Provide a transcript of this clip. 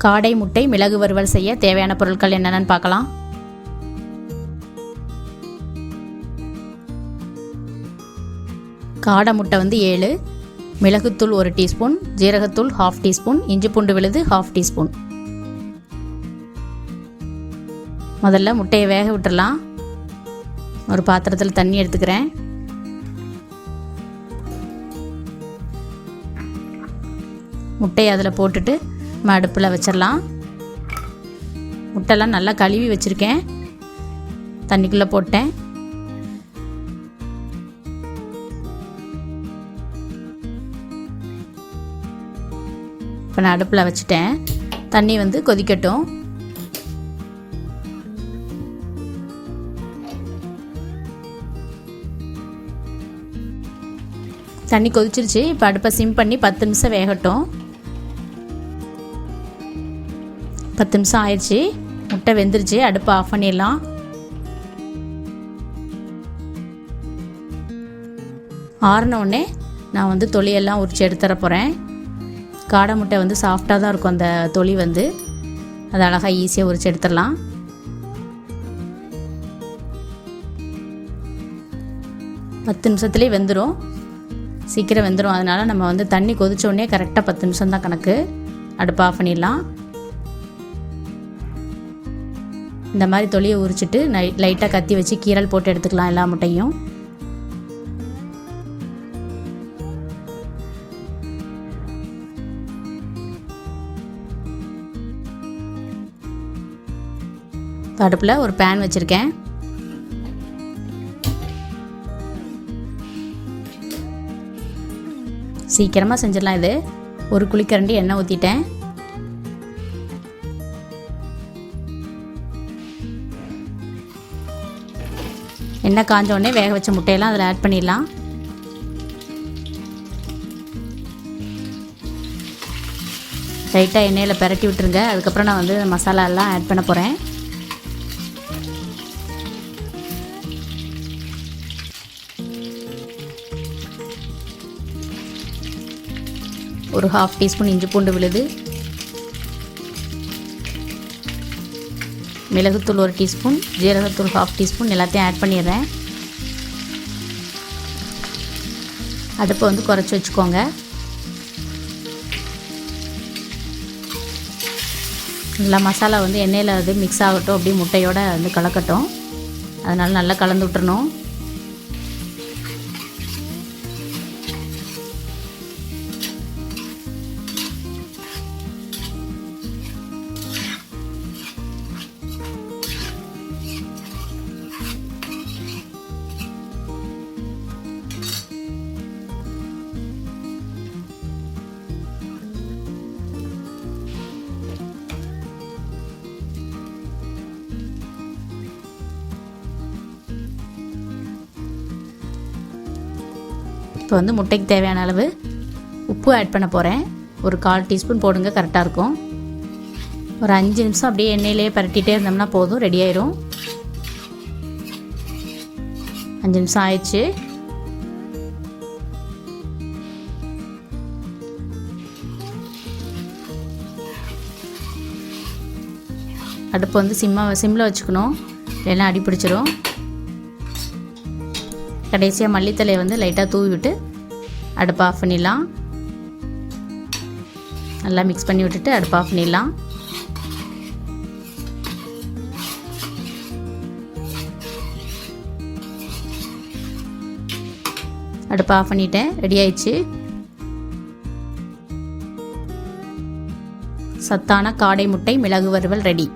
காடை முட்டை மிளகு வறுவல் செய்ய தேவையான பொருட்கள் என்னென்னு பார்க்கலாம். காடை முட்டை 7, மிளகுத்தூள் 1 டீஸ்பூன், ஜீரகத்தூள் 1/2 டீஸ்பூன், இஞ்சி பூண்டு விழுது 1/2 டீஸ்பூன். முதல்ல முட்டையை வேக விட்டுடலாம். ஒரு பாத்திரத்தில் தண்ணி எடுத்துக்கிறேன். முட்டையை அதில் போட்டுட்டு நம்ம அடுப்பில் வச்சிடலாம். முட்டைலாம் நல்லா கழுவி வச்சுருக்கேன். தண்ணிக்குள்ளே போட்டேன். இப்போ நான் அடுப்பில் வச்சுட்டேன். தண்ணி கொதிக்கட்டும். தண்ணி கொதிச்சிருச்சு. இப்போ அடுப்பை சிம் பண்ணி 10 நிமிஷம் வேகட்டும். 10 நிமிஷம் ஆயிடுச்சு. முட்டை வெந்துருச்சு. அடுப்பை ஆஃப் பண்ணிடலாம். ஆறினோடனே நான் தொலியெல்லாம் உரித்து எடுத்துற போகிறேன். காடை முட்டை சாஃப்டாக தான் இருக்கும். அந்த தொலி அது அழகாக ஈஸியாக உரித்து எடுத்துடலாம். பத்து நிமிஷத்துலேயே வெந்துடும். சீக்கிரம் வெந்துடும். அதனால் நம்ம தண்ணி கொதிச்சோடனே கரெக்டாக 10 நிமிஷம் தான் கணக்கு. அடுப்பை ஆஃப் பண்ணிடலாம். இந்த மாதிரி தொலியை உரிச்சிட்டு லைட்டாக கத்தி வச்சு கீரல் போட்டு எடுத்துக்கலாம் எல்லா முட்டையும். அடுப்பில் ஒரு பேன் வச்சுருக்கேன். சீக்கிரமாக செஞ்சிடலாம். இது ஒரு குழிக்கரண்டி எண்ணெய் ஊற்றிட்டேன். எண்ணெய் காஞ்ச உடனே வேக வச்ச முட்டையெல்லாம் அதில் ஆட் பண்ணிடலாம். லைட்டாக எண்ணெயில் பிரட்டி விட்டுருங்க. அதுக்கப்புறம் நான் மசாலா எல்லாம் ஆட் பண்ண போகிறேன். ஒரு 1/2 டீஸ்பூன் இஞ்சி பூண்டு விழுது, மிளகுத்தூள் 1 டீஸ்பூன், ஜீரகத்தூள் 1/2 டீஸ்பூன் எல்லாத்தையும் ஆட் பண்ணிடுறேன். அடுப்பை குறைச்சி வச்சுக்கோங்க. நல்லா மசாலா எண்ணெயில் மிக்ஸ் ஆகட்டும். அப்படியே முட்டையோடு கலக்கட்டும். அதனால் நல்லா கலந்து விட்டுறணும். இப்போ முட்டைக்கு தேவையான அளவு உப்பு ஆட் பண்ண போகிறேன். ஒரு 1/4 டீஸ்பூன் போடுங்க, கரெக்டாக இருக்கும். ஒரு 5 நிமிஷம் அப்படியே எண்ணெயிலே பரட்டிகிட்டே இருந்தோம்னா போதும், ரெடி ஆயிரும். 5 நிமிஷம் ஆயிடுச்சு. அடுப்பு சிம்மில் வச்சுக்கணும், இல்லைன்னா அடி பிடிச்சிரும். கடைசியாக மல்லித்தலையை லைட்டாக தூவி விட்டு அடுப்பை ஆஃப் பண்ணிடலாம். நல்லா மிக்ஸ் பண்ணி விட்டுட்டு அடுப்பை ஆஃப் பண்ணிடலாம். அடுப்பை ஆஃப் பண்ணிட்டேன். ரெடி ஆயிடுச்சு. சத்தான காடை முட்டை மிளகு வறுவல் ரெடி.